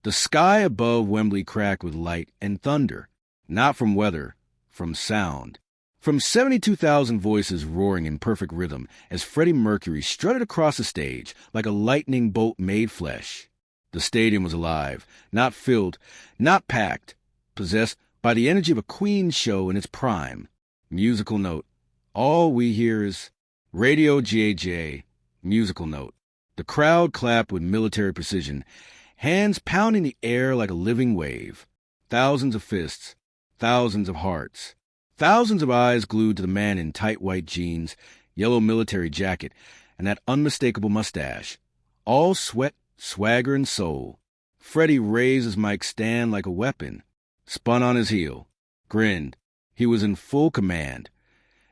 The sky above Wembley cracked with light and thunder, not from weather, from sound. From 72,000 voices roaring in perfect rhythm as Freddie Mercury strutted across the stage like a lightning bolt made flesh. The stadium was alive, not filled, not packed, possessed by the energy of a Queen show in its prime. Musical note. All we hear is Radio GAGA, musical note. The crowd clapped with military precision, hands pounding the air like a living wave. Thousands of fists, thousands of hearts, thousands of eyes glued to the man in tight white jeans, yellow military jacket, and that unmistakable mustache. All sweat, swagger, and soul. Freddie raised his mic stand like a weapon, spun on his heel, grinned. He was in full command,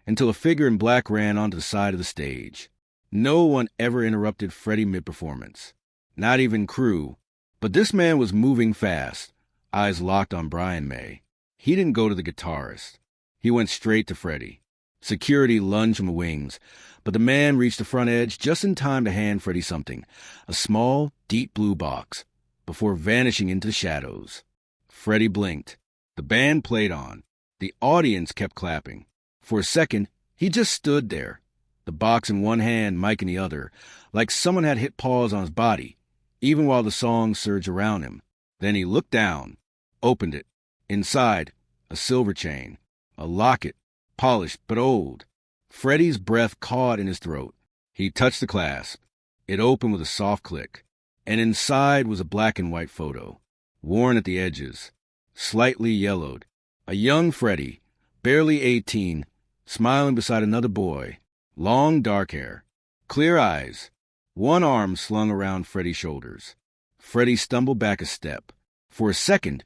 until a figure in black ran onto the side of the stage. No one ever interrupted Freddie mid-performance, not even crew. But this man was moving fast, eyes locked on Brian May. He didn't go to the guitarist. He went straight to Freddie. Security lunged from the wings, but the man reached the front edge just in time to hand Freddie something, a small, deep blue box, before vanishing into the shadows. Freddie blinked. The band played on. The audience kept clapping. For a second, he just stood there, the box in one hand, mic in the other, like someone had hit pause on his body, even while the song surged around him. Then he looked down, opened it. Inside, a silver chain, a locket, polished but old. Freddie's breath caught in his throat. He touched the clasp. It opened with a soft click, and inside was a black and white photo, worn at the edges, slightly yellowed. A young Freddie, barely 18, smiling beside another boy, long dark hair, clear eyes, one arm slung around Freddie's shoulders. Freddie stumbled back a step. For a second,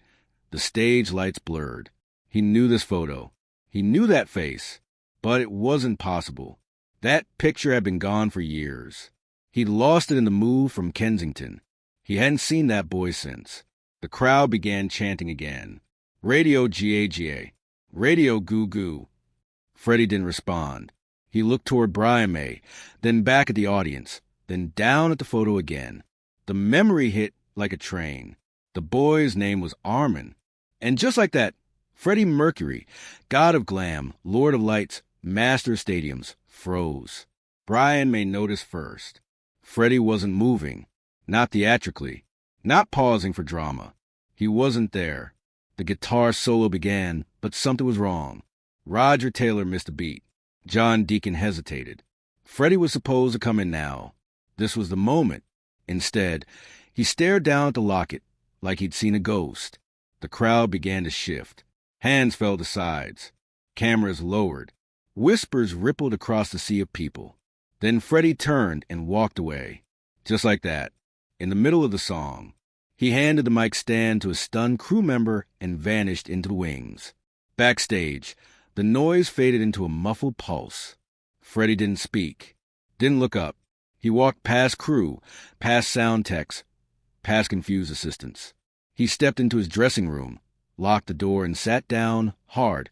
the stage lights blurred. He knew this photo. He knew that face, but it wasn't possible. That picture had been gone for years. He'd lost it in the move from Kensington. He hadn't seen that boy since. The crowd began chanting again. Radio GAGA. Radio Goo Goo. Freddie didn't respond. He looked toward Brian May, then back at the audience, then down at the photo again. The memory hit like a train. The boy's name was Armin. And just like that, Freddie Mercury, god of glam, lord of lights, master of stadiums, froze. Brian May notice first. Freddie wasn't moving, not theatrically, not pausing for drama. He wasn't there. The guitar solo began, but something was wrong. Roger Taylor missed a beat. John Deacon hesitated. Freddie was supposed to come in now. This was the moment. Instead, he stared down at the locket like he'd seen a ghost. The crowd began to shift. Hands fell to sides. Cameras lowered. Whispers rippled across the sea of people. Then Freddie turned and walked away. Just like that, in the middle of the song. He handed the mic stand to a stunned crew member and vanished into the wings. Backstage, the noise faded into a muffled pulse. Freddie didn't speak, didn't look up. He walked past crew, past sound techs, past confused assistants. He stepped into his dressing room, locked the door, and sat down, hard,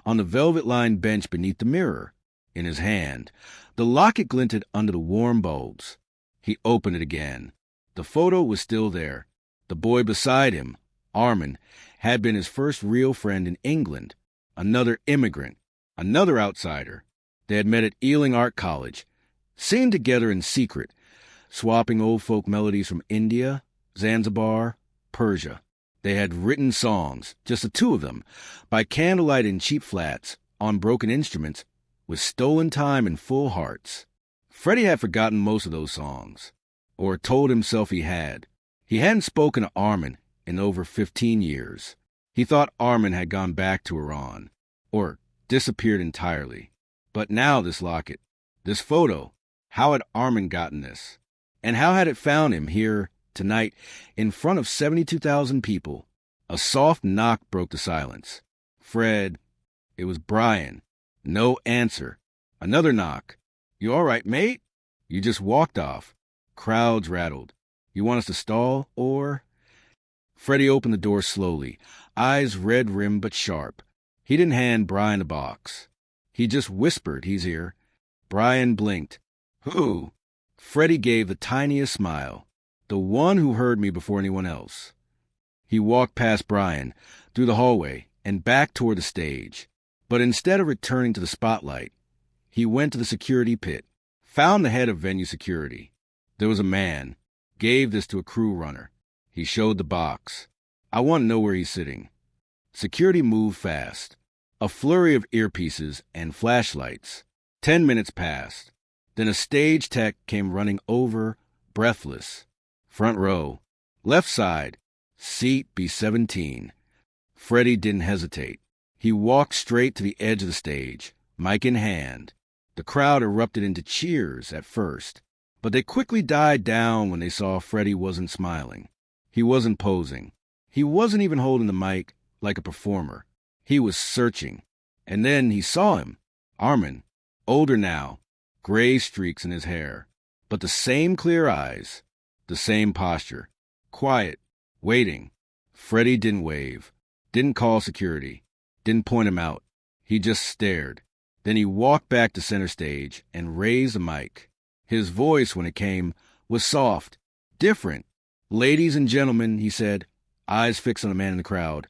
on the velvet-lined bench beneath the mirror. In his hand, the locket glinted under the warm bulbs. He opened it again. The photo was still there. The boy beside him, Armin, had been his first real friend in England. Another immigrant, another outsider. They had met at Ealing Art College, singing together in secret, swapping old folk melodies from India, Zanzibar, Persia. They had written songs, just the two of them, by candlelight in cheap flats, on broken instruments, with stolen time and full hearts. Freddie had forgotten most of those songs, or told himself he had. He hadn't spoken to Armin in over 15 years. He thought Armin had gone back to Iran, or disappeared entirely. But now this locket, this photo, how had Armin gotten this? And how had it found him here, tonight, in front of 72,000 people? A soft knock broke the silence. Fred, it was Brian. No answer. Another knock. You all right, mate? You just walked off. Crowds rattled. You want us to stall, or? Freddie opened the door slowly, eyes red-rimmed but sharp. He didn't hand Brian the box. He just whispered, he's here. Brian blinked. Who? Freddie gave the tiniest smile. The one who heard me before anyone else. He walked past Brian, through the hallway, and back toward the stage. But instead of returning to the spotlight, he went to the security pit, found the head of venue security. There was a man, gave this to a crew runner. He showed the box. I want to know where he's sitting. Security moved fast. A flurry of earpieces and flashlights. 10 minutes passed. Then a stage tech came running over, breathless. Front row. Left side. Seat B17. Freddie didn't hesitate. He walked straight to the edge of the stage, mic in hand. The crowd erupted into cheers at first, but they quickly died down when they saw Freddie wasn't smiling. He wasn't posing. He wasn't even holding the mic like a performer. He was searching. And then he saw him. Armin, older now, gray streaks in his hair, but the same clear eyes, the same posture, quiet, waiting. Freddie didn't wave, didn't call security, didn't point him out. He just stared. Then he walked back to center stage and raised the mic. His voice, when it came, was soft, different. "Ladies and gentlemen," he said, eyes fixed on a man in the crowd,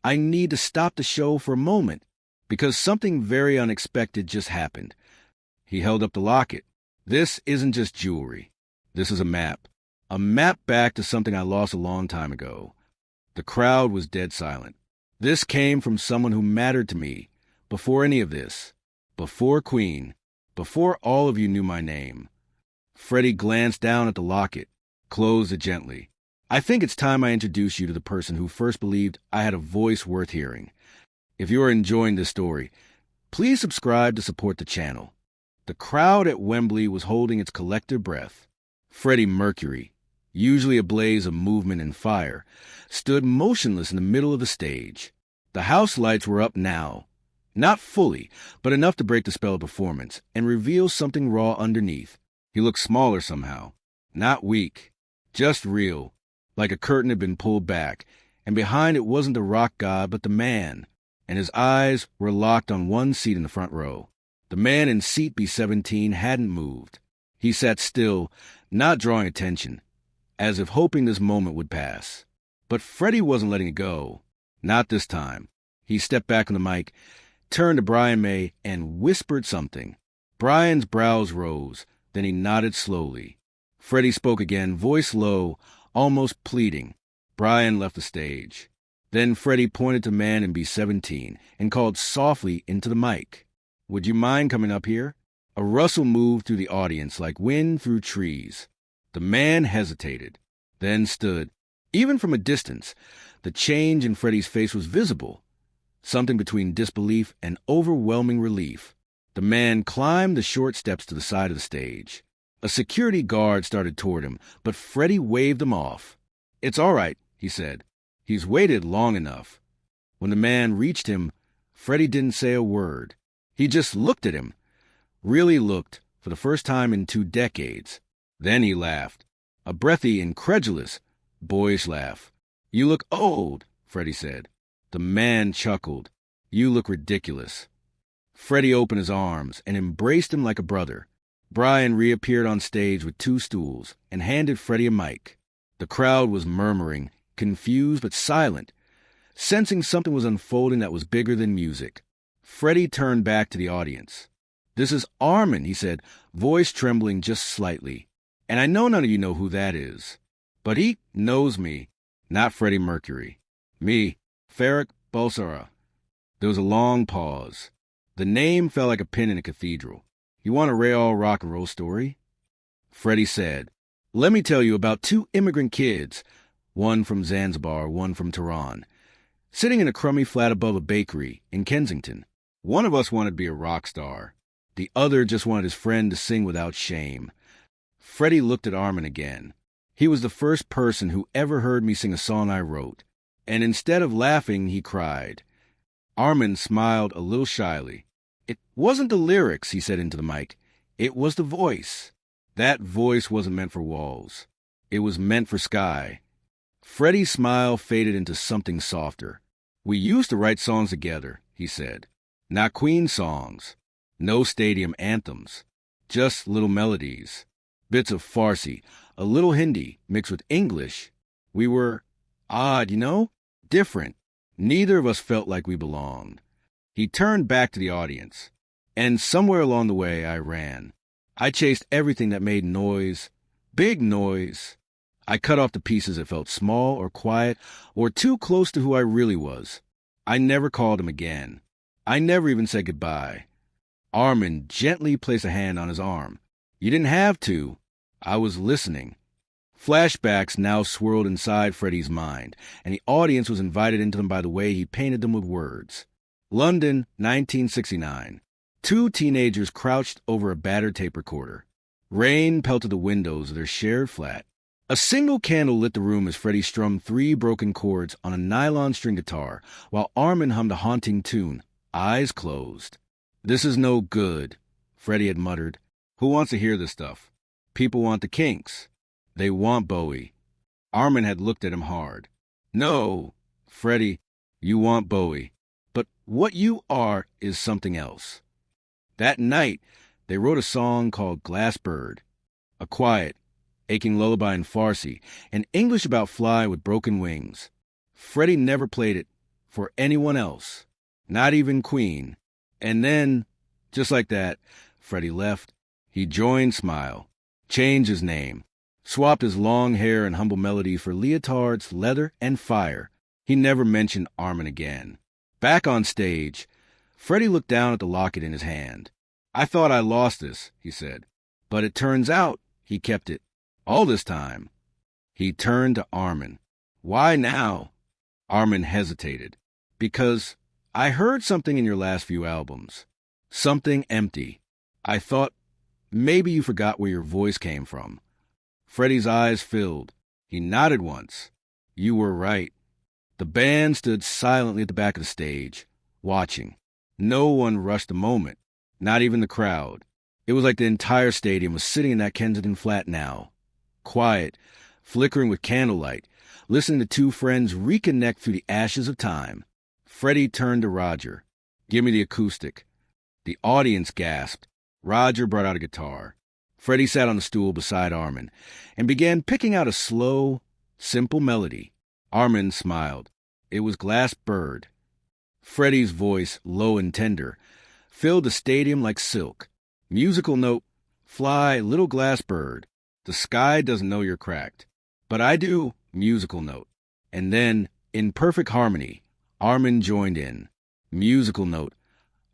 "I need to stop the show for a moment, because something very unexpected just happened." He held up the locket. "This isn't just jewelry. This is a map. A map back to something I lost a long time ago." The crowd was dead silent. "This came from someone who mattered to me, before any of this, before Queen, before all of you knew my name." Freddie glanced down at the locket, closed it gently. "I think it's time I introduce you to the person who first believed I had a voice worth hearing. If you are enjoying this story, please subscribe to support the channel." The crowd at Wembley was holding its collective breath. Freddie Mercury, usually a blaze of movement and fire, stood motionless in the middle of the stage. The house lights were up now. Not fully, but enough to break the spell of performance and reveal something raw underneath. He looked smaller somehow. Not weak. Just real. Like a curtain had been pulled back, and behind it wasn't the rock god but the man, and his eyes were locked on one seat in the front row. The man in seat B17 hadn't moved. He sat still, not drawing attention, as if hoping this moment would pass. But Freddie wasn't letting it go. Not this time. He stepped back on the mic, turned to Brian May, and whispered something. Brian's brows rose, then he nodded slowly. Freddie spoke again, voice low, almost pleading. Brian left the stage. Then Freddie pointed to man in B17 and called softly into the mic. "Would you mind coming up here?" A rustle moved through the audience like wind through trees. The man hesitated, then stood. Even from a distance, the change in Freddie's face was visible, something between disbelief and overwhelming relief. The man climbed the short steps to the side of the stage. A security guard started toward him, but Freddie waved him off. "It's all right," he said. "He's waited long enough." When the man reached him, Freddie didn't say a word. He just looked at him. Really looked, for the first time in 2 decades. Then he laughed. A breathy, incredulous, boyish laugh. "You look old," Freddie said. The man chuckled. "You look ridiculous." Freddie opened his arms and embraced him like a brother. Brian reappeared on stage with 2 stools and handed Freddie a mic. The crowd was murmuring, confused but silent, sensing something was unfolding that was bigger than music. Freddie turned back to the audience. "This is Armin," he said, voice trembling just slightly. "And I know none of you know who that is. But he knows me, not Freddie Mercury. Me, Farrokh Bulsara." There was a long pause. The name fell like a pin in a cathedral. "You want a real rock and roll story?" Freddie said, "Let me tell you about 2 immigrant kids, one from Zanzibar, one from Tehran, sitting in a crummy flat above a bakery in Kensington. One of us wanted to be a rock star. The other just wanted his friend to sing without shame." Freddie looked at Armin again. He was the first person who ever heard me sing a song I wrote, and instead of laughing, he cried. Armin smiled a little shyly. "It wasn't the lyrics," he said into the mic. "It was the voice. That voice wasn't meant for walls. It was meant for sky." Freddie's smile faded into something softer. "We used to write songs together," he said. "Not Queen songs. No stadium anthems. Just little melodies. Bits of Farsi, a little Hindi mixed with English. We were Odd, you know? Different. Neither of us felt like we belonged. He turned back to the audience. And somewhere along the way, I ran. I chased everything that made noise. Big noise. I cut off the pieces that felt small or quiet or too close to who I really was. I never called him again. I never even said goodbye. Armin gently placed a hand on his arm. You didn't have to. I was listening. Flashbacks now swirled inside Freddie's mind, and the audience was invited into them by the way he painted them with words. London, 1969. Two teenagers crouched over a battered tape recorder. Rain pelted the windows of their shared flat. A single candle lit the room as Freddie strummed 3 broken chords on a nylon string guitar, while Armin hummed a haunting tune, eyes closed. This is no good, Freddie had muttered. Who wants to hear this stuff? People want the Kinks. They want Bowie. Armin had looked at him hard. No, Freddie, you want Bowie. But what you are is something else. That night, they wrote a song called Glass Bird, a quiet, aching lullaby in Farsi, and English about fly with broken wings. Freddie never played it for anyone else, not even Queen. And then, just like that, Freddie left. He joined Smile, changed his name, swapped his long hair and humble melody for leotards, leather, and fire. He never mentioned Armin again. Back on stage, Freddie looked down at the locket in his hand. I thought I lost this, he said. But it turns out he kept it. All this time. He turned to Armin. Why now? Armin hesitated. Because I heard something in your last few albums. Something empty. I thought maybe you forgot where your voice came from. Freddie's eyes filled. He nodded once. You were right. The band stood silently at the back of the stage, watching. No one rushed the moment, not even the crowd. It was like the entire stadium was sitting in that Kensington flat now. Quiet, flickering with candlelight, listening to two friends reconnect through the ashes of time. Freddie turned to Roger. Give me the acoustic. The audience gasped. Roger brought out a guitar. Freddie sat on the stool beside Armin and began picking out a slow, simple melody. Armin smiled. It was Glass Bird. Freddie's voice, low and tender, filled the stadium like silk. Musical note, fly, little glass bird. The sky doesn't know you're cracked. But I do, musical note. And then, in perfect harmony, Armin joined in. Musical note,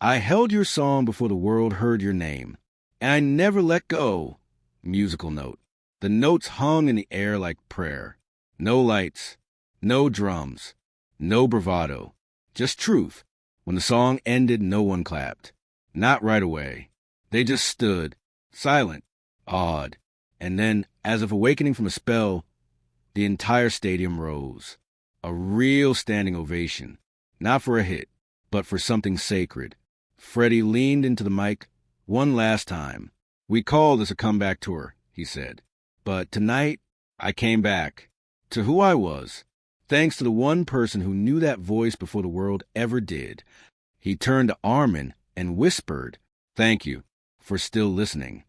I held your song before the world heard your name. And I never let go. Musical note. The notes hung in the air like prayer. No lights, no drums, no bravado. Just truth. When the song ended, no one clapped. Not right away. They just stood, silent, awed. And then, as if awakening from a spell, the entire stadium rose. A real standing ovation. Not for a hit, but for something sacred. Freddie leaned into the mic one last time. We call this a comeback tour, he said. But tonight, I came back to who I was, thanks to the one person who knew that voice before the world ever did. He turned to Armin and whispered, Thank you for still listening.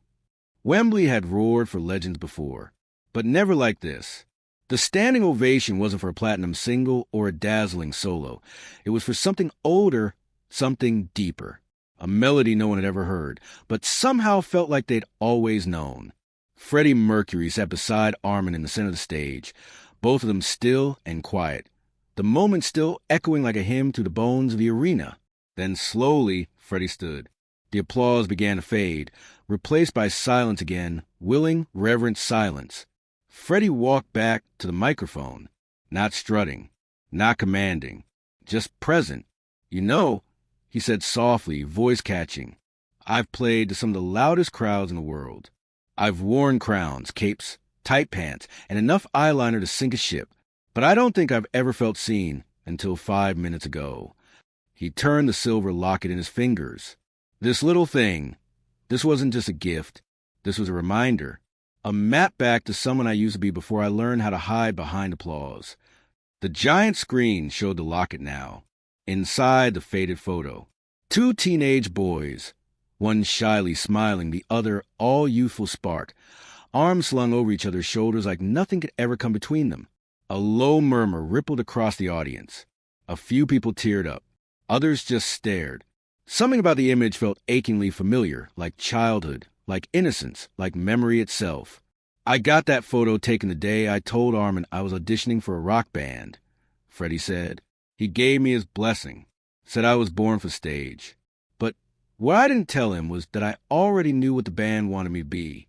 Wembley had roared for legends before, but never like this. The standing ovation wasn't for a platinum single or a dazzling solo. It was for something older, something deeper. A melody no one had ever heard, but somehow felt like they'd always known. Freddie Mercury sat beside Armin in the center of the stage, both of them still and quiet, the moment still echoing like a hymn through the bones of the arena. Then slowly, Freddie stood. The applause began to fade, replaced by silence again, willing, reverent silence. Freddie walked back to the microphone, not strutting, not commanding, just present. You know, he said softly, voice catching, I've played to some of the loudest crowds in the world. I've worn crowns, capes, tight pants, and enough eyeliner to sink a ship, but I don't think I've ever felt seen until 5 minutes ago. He turned the silver locket in his fingers. This little thing, this wasn't just a gift. This was a reminder, a map back to someone I used to be before I learned how to hide behind applause. The giant screen showed the locket now. Inside the faded photo, 2 teenage boys, one shyly smiling, the other all youthful spark, arms slung over each other's shoulders like nothing could ever come between them. A low murmur rippled across the audience. A few people teared up. Others just stared. Something about the image felt achingly familiar, like childhood, like innocence, like memory itself. I got that photo taken the day I told Armin I was auditioning for a rock band, Freddie said. He gave me his blessing, said I was born for stage. But what I didn't tell him was that I already knew what the band wanted me to be.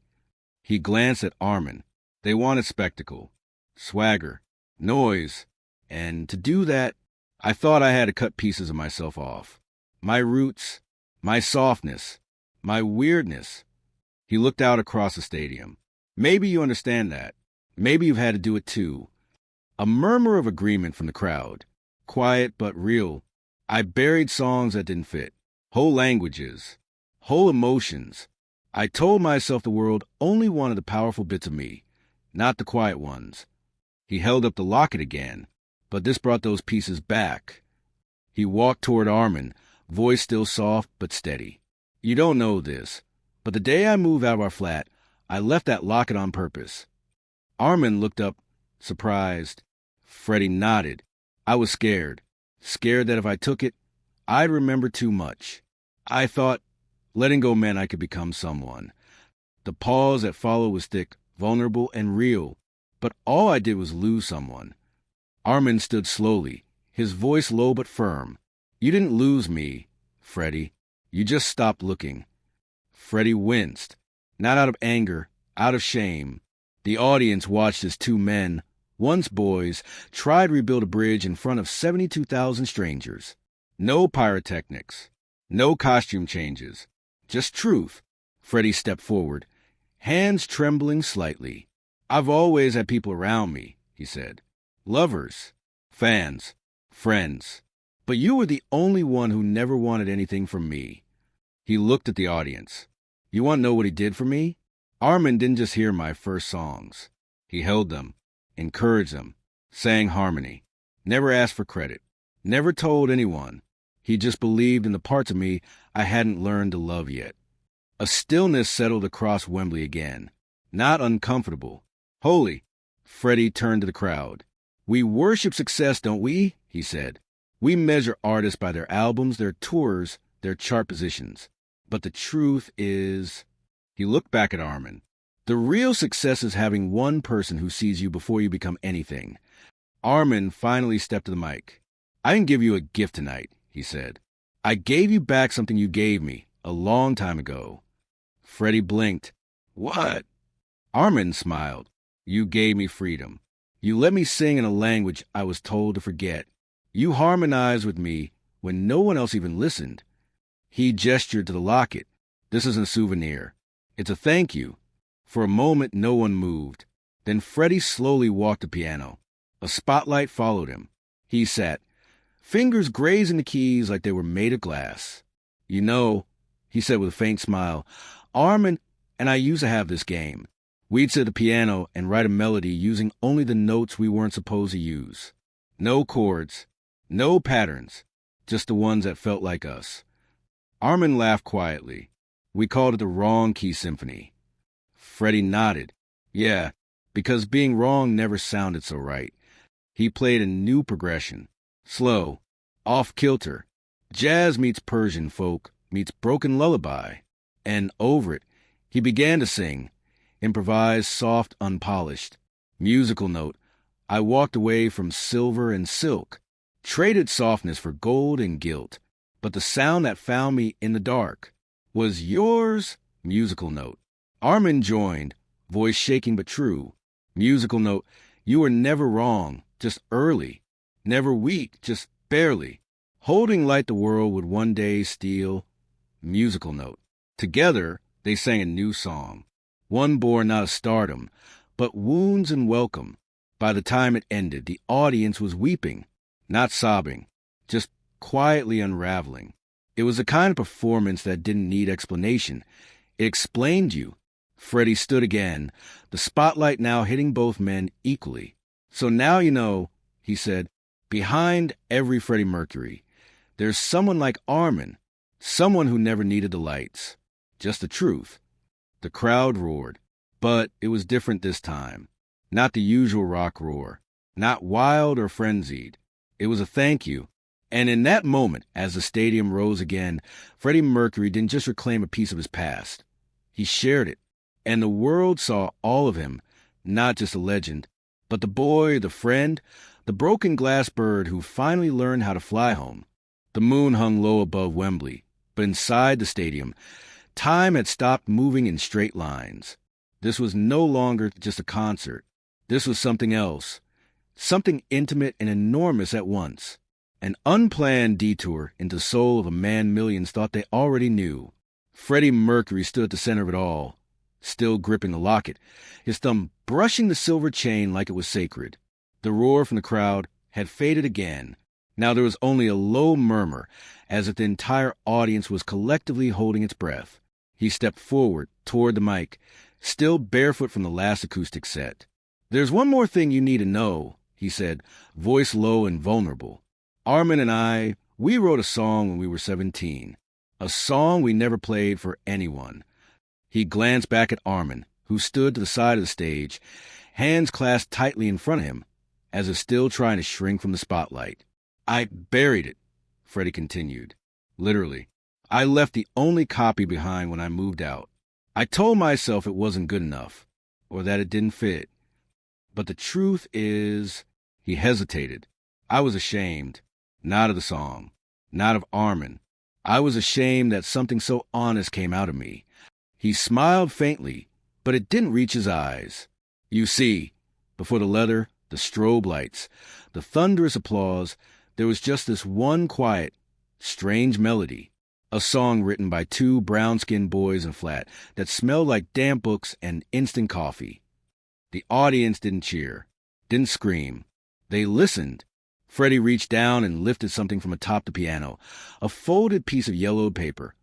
He glanced at Armin. They wanted spectacle, swagger, noise, and to do that, I thought I had to cut pieces of myself off. My roots, my softness, my weirdness. He looked out across the stadium. Maybe you understand that. Maybe you've had to do it too. A murmur of agreement from the crowd. Quiet but real. I buried songs that didn't fit. Whole languages. Whole emotions. I told myself the world only wanted the powerful bits of me, not the quiet ones. He held up the locket again, but this brought those pieces back. He walked toward Armin, voice still soft but steady. You don't know this, but the day I moved out of our flat, I left that locket on purpose. Armin looked up, surprised. Freddie nodded. I was scared. Scared that if I took it, I'd remember too much. I thought letting go meant I could become someone. The pause that followed was thick, vulnerable, and real, but all I did was lose someone. Armin stood slowly, his voice low but firm. You didn't lose me, Freddie. You just stopped looking. Freddie winced, not out of anger, out of shame. The audience watched as two men, once boys, tried to rebuild a bridge in front of 72,000 strangers. No pyrotechnics, no costume changes, just truth. Freddie stepped forward, hands trembling slightly. I've always had people around me, he said. Lovers, fans, friends. But you were the only one who never wanted anything from me. He looked at the audience. You want to know what he did for me? Armin didn't just hear my first songs. He held them, encouraged them, sang harmony. Never asked for credit. Never told anyone. He just believed in the parts of me I hadn't learned to love yet. A stillness settled across Wembley again. Not uncomfortable. Holy. Freddie turned to the crowd. We worship success, don't we? He said. We measure artists by their albums, their tours, their chart positions. But the truth is... He looked back at Armin. The real success is having one person who sees you before you become anything. Armin finally stepped to the mic. I didn't give you a gift tonight, he said. I gave you back something you gave me a long time ago. Freddie blinked. What? Armin smiled. You gave me freedom. You let me sing in a language I was told to forget. You harmonized with me when no one else even listened. He gestured to the locket. This isn't a souvenir. It's a thank you. For a moment, no one moved. Then Freddie slowly walked the piano. A spotlight followed him. He sat, fingers grazing the keys like they were made of glass. You know, he said with a faint smile, Armin and I used to have this game. We'd sit at the piano and write a melody using only the notes we weren't supposed to use. No chords, no patterns, just the ones that felt like us. Armin laughed quietly. We called it the Wrong Key Symphony. Freddie nodded. Yeah, because being wrong never sounded so right. He played a new progression. Slow, off-kilter. Jazz meets Persian folk, meets broken lullaby. And over it, he began to sing. Improvised, soft, unpolished. Musical note. I walked away from silver and silk. Traded softness for gold and gilt. But the sound that found me in the dark was yours. Musical note. Armin joined, voice shaking but true. Musical note. You were never wrong, just early. Never weak, just barely. Holding light the world would one day steal. Musical note. Together, they sang a new song. One born not of stardom, but wounds and welcome. By the time it ended, the audience was weeping, not sobbing, just quietly unraveling. It was a kind of performance that didn't need explanation. It explained you. Freddie stood again, the spotlight now hitting both men equally. So now you know, he said, behind every Freddie Mercury, there's someone like Armin, someone who never needed the lights. Just the truth. The crowd roared, but it was different this time. Not the usual rock roar. not wild or frenzied. It was a thank you. And in that moment, as the stadium rose again, Freddie Mercury didn't just reclaim a piece of his past. He shared it. And the world saw all of him, not just a legend, but the boy, the friend, the broken glass bird who finally learned how to fly home. The moon hung low above Wembley, but inside the stadium, time had stopped moving in straight lines. This was no longer just a concert. This was something else, something intimate and enormous at once. An unplanned detour into the soul of a man millions thought they already knew. Freddie Mercury stood at the center of it all, still gripping the locket, his thumb brushing the silver chain like it was sacred. The roar from the crowd had faded again. Now there was only a low murmur, as if the entire audience was collectively holding its breath. He stepped forward toward the mic, still barefoot from the last acoustic set. "There's one more thing you need to know," he said, voice low and vulnerable. "Armin and I, we wrote a song when we were 17. A song we never played for anyone." He glanced back at Armin, who stood to the side of the stage, hands clasped tightly in front of him, as if still trying to shrink from the spotlight. "I buried it," Freddie continued. "Literally. I left the only copy behind when I moved out. I told myself it wasn't good enough, or that it didn't fit. But the truth is," he hesitated, "I was ashamed. Not of the song. Not of Armin. I was ashamed that something so honest came out of me." He smiled faintly, but it didn't reach his eyes. You see, before the leather, the strobe lights, the thunderous applause, there was just this one quiet, strange melody, a song written by two brown-skinned boys in flat that smelled like damp books and instant coffee. The audience didn't cheer, didn't scream. They listened. Freddie reached down and lifted something from atop the piano, a folded piece of yellowed paper,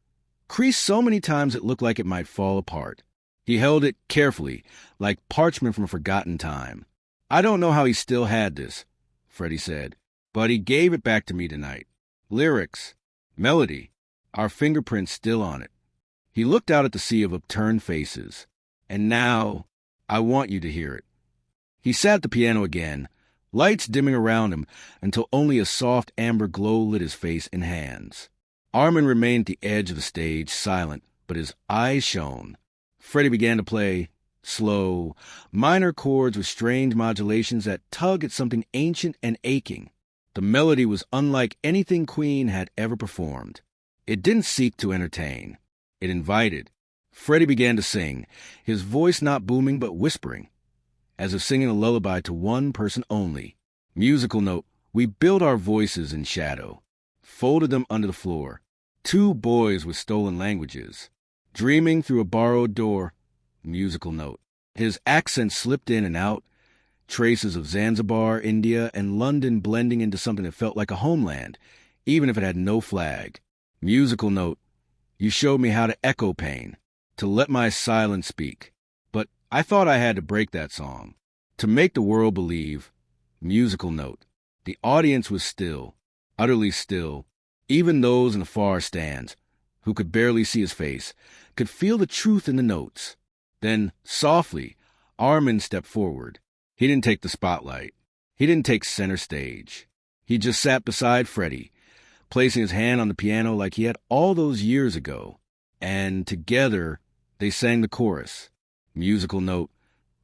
creased so many times it looked like it might fall apart. He held it carefully, like parchment from a forgotten time. "I don't know how he still had this," Freddie said, "but he gave it back to me tonight. Lyrics, melody, our fingerprints still on it." He looked out at the sea of upturned faces. "And now, I want you to hear it." He sat at the piano again, lights dimming around him until only a soft amber glow lit his face and hands. Armin remained at the edge of the stage, silent, but his eyes shone. Freddie began to play, slow, minor chords with strange modulations that tug at something ancient and aching. The melody was unlike anything Queen had ever performed. It didn't seek to entertain. It invited. Freddie began to sing, his voice not booming but whispering, as if singing a lullaby to one person only. Musical note, we built our voices in shadow, folded them under the floor. Two boys with stolen languages, dreaming through a borrowed door. Musical note. His accent slipped in and out, traces of Zanzibar, India, and London blending into something that felt like a homeland, even if it had no flag. Musical note. You showed me how to echo pain, to let my silence speak. But I thought I had to break that song, to make the world believe. Musical note. The audience was still, utterly still. Even those in the far stands, who could barely see his face, could feel the truth in the notes. Then, softly, Armin stepped forward. He didn't take the spotlight. He didn't take center stage. He just sat beside Freddie, placing his hand on the piano like he had all those years ago. And together, they sang the chorus. Musical note.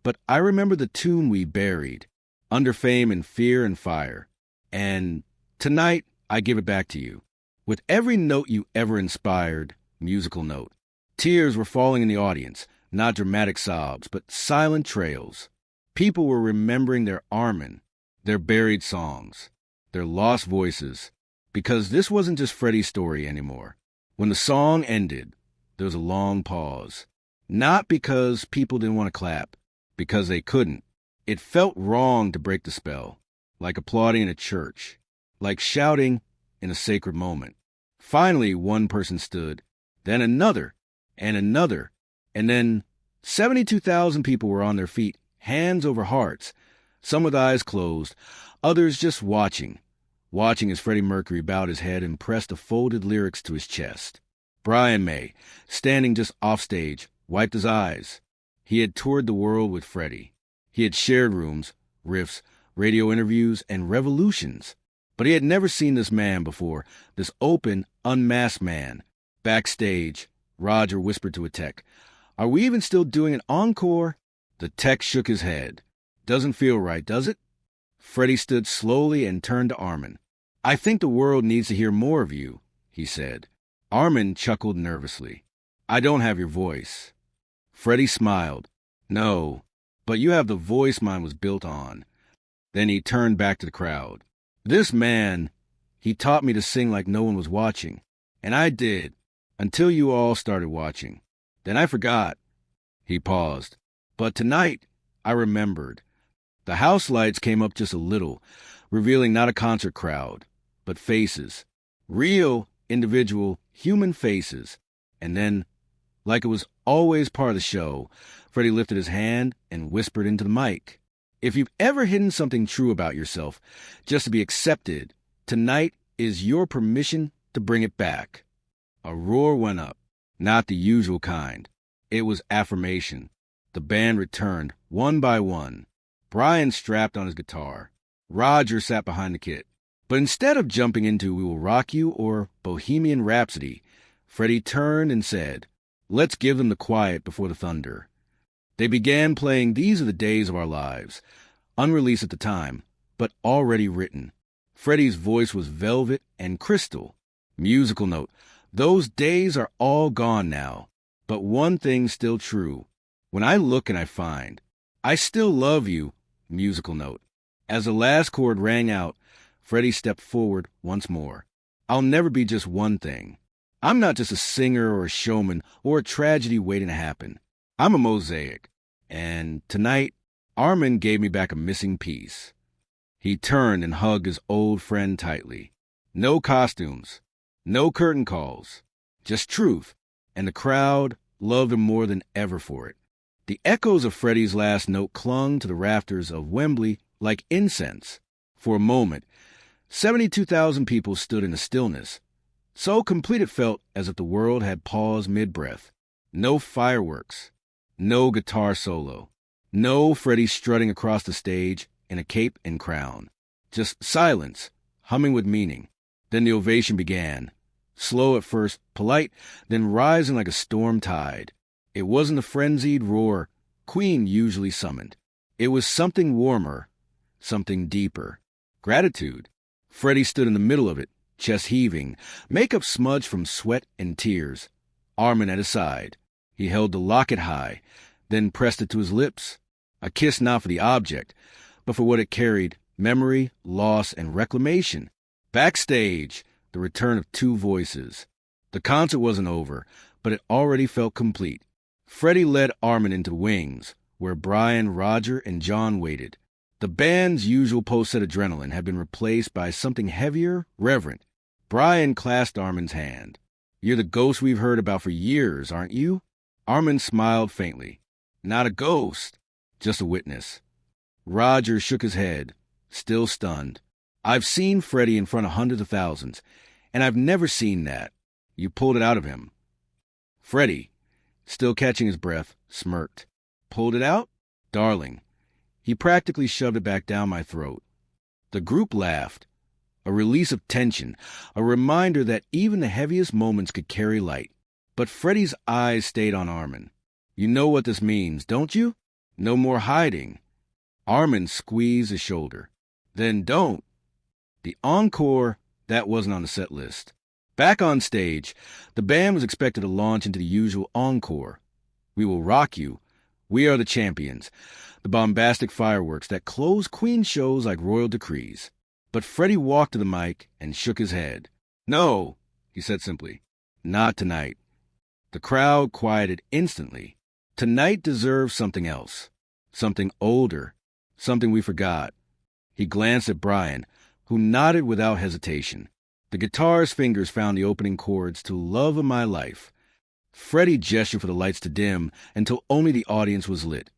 But I remember the tune we buried, under fame and fear and fire. And tonight, I give it back to you. With every note you ever inspired, musical note. Tears were falling in the audience, not dramatic sobs, but silent trails. People were remembering their Armin, their buried songs, their lost voices, because this wasn't just Freddie's story anymore. When the song ended, there was a long pause. Not because people didn't want to clap, because they couldn't. It felt wrong to break the spell, like applauding in a church, like shouting in a sacred moment. Finally, one person stood, then another, and then 72,000 people were on their feet, hands over hearts, some with eyes closed, others just watching as Freddie Mercury bowed his head and pressed the folded lyrics to his chest. Brian May, standing just off stage, wiped his eyes. He had toured the world with Freddie. He had shared rooms, riffs, radio interviews, and revolutions. But he had never seen this man before, this open, unmasked man. Backstage, Roger whispered to a tech, "Are we even still doing an encore?" The tech shook his head. "Doesn't feel right, does it?" Freddie stood slowly and turned to Armin. "I think the world needs to hear more of you," he said. Armin chuckled nervously. "I don't have your voice." Freddie smiled. "No, but you have the voice mine was built on." Then he turned back to the crowd. "This man, he taught me to sing like no one was watching. And I did, until you all started watching. Then I forgot." He paused. "But tonight, I remembered. The house lights came up just a little, revealing not a concert crowd, but faces. Real, individual, human faces. And then, like it was always part of the show, Freddie lifted his hand and whispered into the mic. If you've ever hidden something true about yourself just to be accepted, tonight is your permission to bring it back." A roar went up, not the usual kind. It was affirmation. The band returned, one by one. Brian strapped on his guitar. Roger sat behind the kit. But instead of jumping into We Will Rock You or Bohemian Rhapsody, Freddie turned and said, "Let's give them the quiet before the thunder." They began playing These Are the Days of Our Lives, unreleased at the time, but already written. Freddie's voice was velvet and crystal. Musical note, those days are all gone now, but one thing's still true. When I look and I find, I still love you, musical note. As the last chord rang out, Freddie stepped forward once more. I'll never be just one thing. I'm not just a singer or a showman or a tragedy waiting to happen. I'm a mosaic. And tonight, Armin gave me back a missing piece. He turned and hugged his old friend tightly. No costumes, no curtain calls, just truth. And the crowd loved him more than ever for it. The echoes of Freddie's last note clung to the rafters of Wembley like incense. For a moment, 72,000 people stood in a stillness. So complete it felt as if the world had paused mid-breath. No fireworks, no guitar solo, no Freddie strutting across the stage in a cape and crown. Just silence, humming with meaning. Then the ovation began. Slow at first, polite, then rising like a storm tide. It wasn't the frenzied roar Queen usually summoned. It was something warmer, something deeper. Gratitude. Freddie stood in the middle of it, chest heaving, makeup smudged from sweat and tears. Armin at his side. He held the locket high, then pressed it to his lips. A kiss not for the object, but for what it carried, memory, loss, and reclamation. Backstage, the return of two voices. The concert wasn't over, but it already felt complete. Freddie led Armin into the wings, where Brian, Roger, and John waited. The band's usual post-set adrenaline had been replaced by something heavier, reverent. Brian clasped Armin's hand. "You're the ghost we've heard about for years, aren't you?" Armin smiled faintly. "Not a ghost, just a witness." Roger shook his head, still stunned. "I've seen Freddie in front of hundreds of thousands, and I've never seen that. You pulled it out of him." Freddie, still catching his breath, smirked. "Pulled it out? Darling, he practically shoved it back down my throat." The group laughed. A release of tension, a reminder that even the heaviest moments could carry light. But Freddie's eyes stayed on Armin. "You know what this means, don't you? No more hiding." Armin squeezed his shoulder. "Then don't." The encore, that wasn't on the set list. Back on stage, the band was expected to launch into the usual encore. We Will Rock You, We Are the Champions, the bombastic fireworks that close Queen shows like royal decrees. But Freddie walked to the mic and shook his head. "No," he said simply. "Not tonight." The crowd quieted instantly. Tonight deserves something else. Something older. Something we forgot. He glanced at Brian, who nodded without hesitation. The guitar's fingers found the opening chords to Love of My Life. Freddie gestured for the lights to dim until only the audience was lit.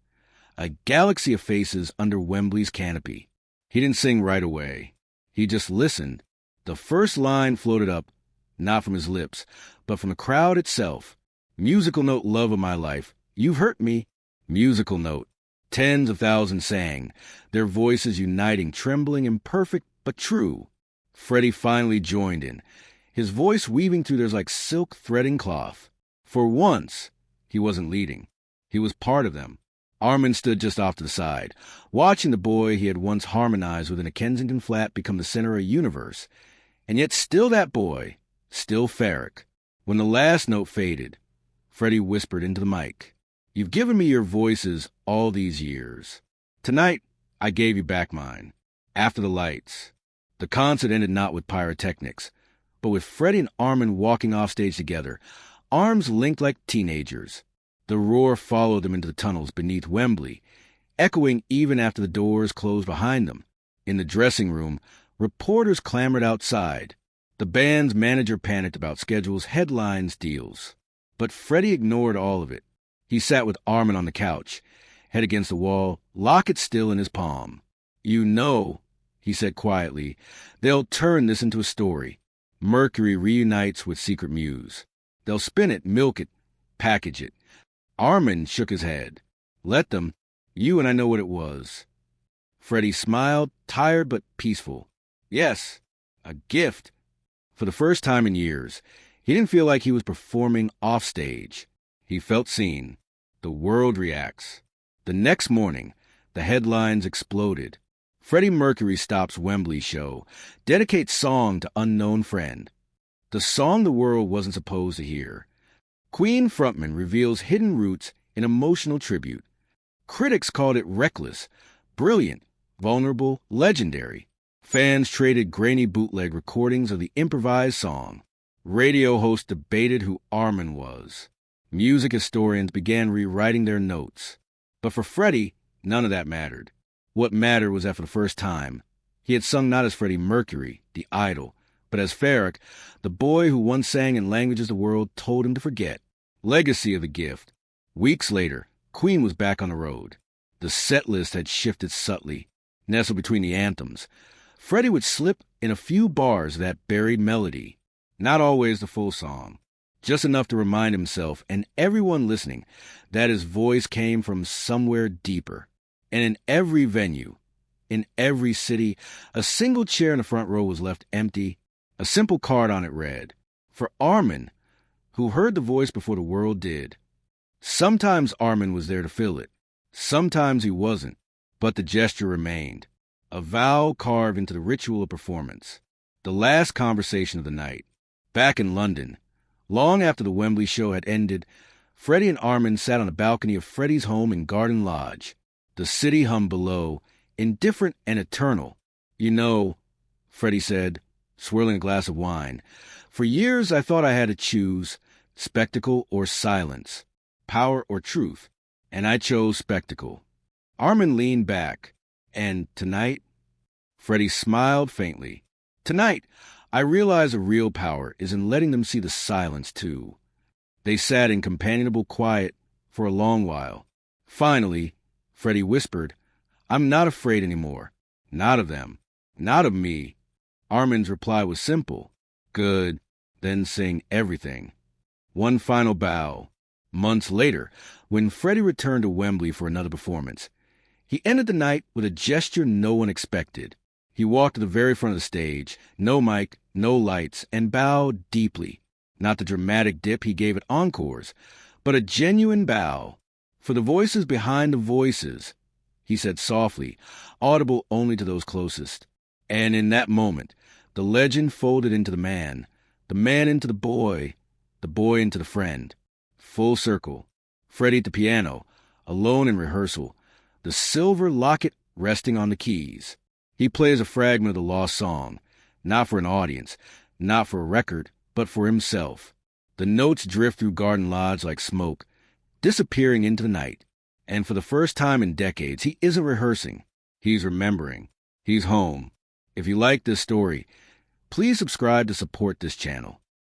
A galaxy of faces under Wembley's canopy. He didn't sing right away. He just listened. The first line floated up, not from his lips, but from the crowd itself. Musical note, Love of My Life. You've hurt me. Musical note. Tens of thousands sang, their voices uniting, trembling, imperfect but true. Freddie finally joined in, his voice weaving through theirs like silk threading cloth. For once, he wasn't leading. He was part of them. Armin stood just off to the side, watching the boy he had once harmonized within a Kensington flat become the center of a universe. And yet still that boy, still Ferric. When the last note faded, Freddie whispered into the mic, "You've given me your voices all these years. Tonight, I gave you back mine. After the lights." The concert ended not with pyrotechnics, but with Freddie and Armin walking off stage together, arms linked like teenagers. The roar followed them into the tunnels beneath Wembley, echoing even after the doors closed behind them. In the dressing room, reporters clamored outside. The band's manager panicked about schedules, headlines, deals. But Freddie ignored all of it. He sat with Armin on the couch, head against the wall, locket still in his palm. "You know," he said quietly, "they'll turn this into a story. Mercury reunites with Secret Muse. They'll spin it, milk it, package it." Armin shook his head. "Let them. You and I know what it was." Freddie smiled, tired but peaceful. Yes, a gift. For the first time in years, he didn't feel like he was performing off stage. He felt seen. The world reacts. The next morning, the headlines exploded. Freddie Mercury stops Wembley show, dedicates song to unknown friend. The song the world wasn't supposed to hear. Queen frontman reveals hidden roots in emotional tribute. Critics called it reckless, brilliant, vulnerable, legendary. Fans traded grainy bootleg recordings of the improvised song. Radio hosts debated who Armin was. Music historians began rewriting their notes. But for Freddie, none of that mattered. What mattered was that for the first time, he had sung not as Freddie Mercury, the idol, but as Ferric, the boy who once sang in languages the world told him to forget. Legacy of the gift. Weeks later, Queen was back on the road. The set list had shifted subtly, nestled between the anthems. Freddie would slip in a few bars of that buried melody. Not always the full song. Just enough to remind himself and everyone listening that his voice came from somewhere deeper. And in every venue, in every city, a single chair in the front row was left empty. A simple card on it read, "For Armin, who heard the voice before the world did." Sometimes Armin was there to fill it. Sometimes he wasn't, but the gesture remained. A vow carved into the ritual of performance. The last conversation of the night. Back in London, long after the Wembley show had ended, Freddie and Armin sat on the balcony of Freddie's home in Garden Lodge. The city hummed below, indifferent and eternal. "You know," Freddie said, swirling a glass of wine, "for years I thought I had to choose spectacle or silence, power or truth, and I chose spectacle." Armin leaned back. "And tonight?" Freddie smiled faintly. "Tonight, I realize the real power is in letting them see the silence, too." They sat in companionable quiet for a long while. Finally, Freddie whispered, "I'm not afraid anymore. Not of them. Not of me." Armin's reply was simple. "Good. Then sing everything." One final bow. Months later, when Freddie returned to Wembley for another performance, he ended the night with a gesture no one expected. He walked to the very front of the stage, no mic, no lights, and bowed deeply. Not the dramatic dip he gave at encores, but a genuine bow. "For the voices behind the voices," he said softly, audible only to those closest. And in that moment, the legend folded into the man into the boy into the friend. Full circle. Freddie at the piano, alone in rehearsal, the silver locket resting on the keys. He plays a fragment of the lost song, not for an audience, not for a record, but for himself. The notes drift through Garden Lodge like smoke, disappearing into the night. And for the first time in decades, he isn't rehearsing. He's remembering. He's home. If you like this story, please subscribe to support this channel.